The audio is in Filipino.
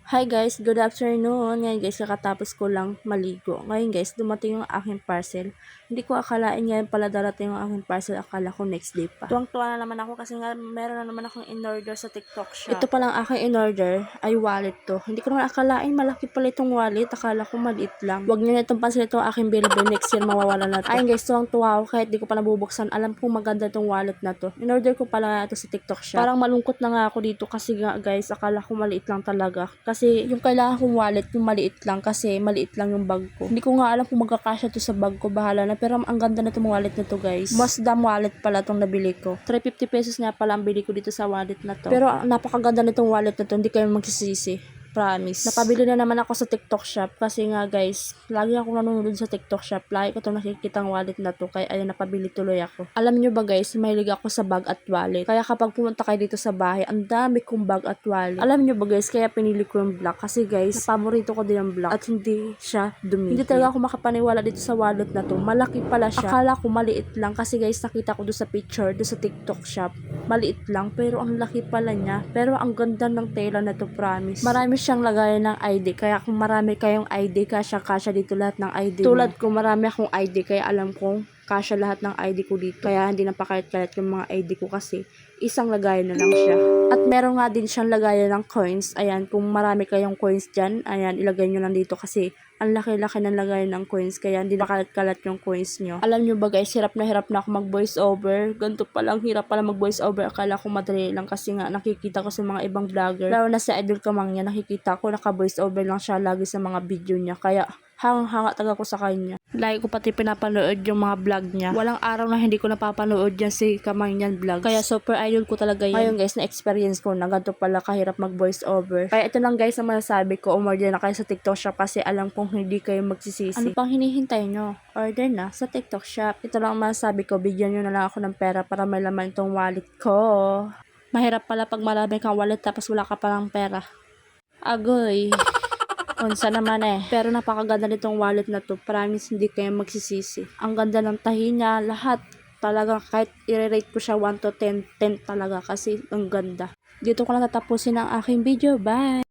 Hi guys, good afternoon. Ngayon guys, kakatapos ko lang maligo. Ngayon guys, dumating yung aking parcel. Hindi ko akalain ngayon pala darating yung aking parcel. Akala ko next day pa. Tuwang-tuwa na naman ako kasi nga meron na naman akong in-order sa TikTok shop. Ito palang aking in-order ay wallet to. Hindi ko naman akalain malaki pala itong wallet. Akala ko maliit lang. Huwag nyo na itong pansin, ito aking bilbil. Next year mawawala na to. Ayun guys, tuwang-tuwa ako kahit di ko pa nabubuksan. Alam kong maganda itong wallet na to. In-order ko pala ito sa TikTok shop. Parang malungkot na nga ako dito kasi nga guys, akala ko maliit lang talaga. Kasi yung kailangan kong wallet, yung maliit lang kasi maliit lang yung bag ko. Hindi ko nga alam kung magkakasya to sa bag ko, bahala na. Pero ang ganda na itong wallet na to guys. Masdam wallet pala itong nabili ko. 350 pesos nga pala ang bili ko dito sa wallet na to. Pero napakaganda na itong wallet na to, hindi kayo magsisisi. Promise. Napabili na naman ako sa TikTok shop kasi nga guys, lagi ako nanonood sa TikTok shop. Lagi ko itong nakikitang wallet na to kaya ayun, napabili tuloy ako. Alam nyo ba guys, mahilig ako sa bag at wallet. Kaya kapag pumunta kayo dito sa bahay, ang dami kong bag at wallet. Alam nyo ba guys, kaya pinili ko yung black kasi guys, paborito ko din yung black at hindi siya dumi. Hindi talaga ako makapaniwala dito sa wallet na to. Malaki pala siya. Akala ko maliit lang kasi guys, nakita ko doon sa picture, doon sa TikTok shop. Maliit lang pero ang laki pala niya. Pero ang ganda ng tela na to, promise. Marami siyang lagayan ng ID. Kaya kung marami kayong ID, kasya dito lahat ng ID mo. Tulad ko, marami akong ID kaya alam kong kasya lahat ng ID ko dito. Kaya hindi napakalit-kalit yung mga ID ko kasi isang lagayan na lang siya. At meron nga din siyang lagayan ng coins. Ayan, kung marami kayong coins dyan, ayan, ilagay nyo lang dito kasi ang laki-laki ng lagayan ng coins kaya hindi nakalat-kalat yung coins nyo. Alam nyo ba guys, hirap na ako mag voice over. Ganito palang hirap pala mag voice over. Akala ko madali lang kasi nga nakikita ko sa mga ibang vlogger. Lalo na sa Idol Kamangya, nakikita ko naka voice over lang siya lagi sa mga video niya. Kaya hanga taga ko sa kanya. Lagi ko pati pinapanood yung mga vlog niya. Walang araw na hindi ko napapanood yan si Kamangyan Vlogs. Kaya super idol ko talaga yan. Ngayon guys, na-experience ko na ganito pala kahirap mag voice over. Kaya ito lang guys ang masasabi ko, umorder na kayo sa TikTok shop kasi alam kong hindi kayo magsisisi. Ano pang hinihintay nyo? Order na sa TikTok shop. Ito lang ang masasabi ko, bigyan nyo na lang ako ng pera para may laman itong wallet ko. Mahirap pala pag marami kang wallet tapos wala ka palang pera. Agoy. Unsa naman eh. Pero napakaganda nitong wallet na to. Promise hindi kayo magsisisi. Ang ganda ng tahi niya. Lahat. Talaga kahit i-rate ko siya 1 to 10, 10 talaga kasi ang ganda. Dito ko lang tatapusin ang aking video. Bye!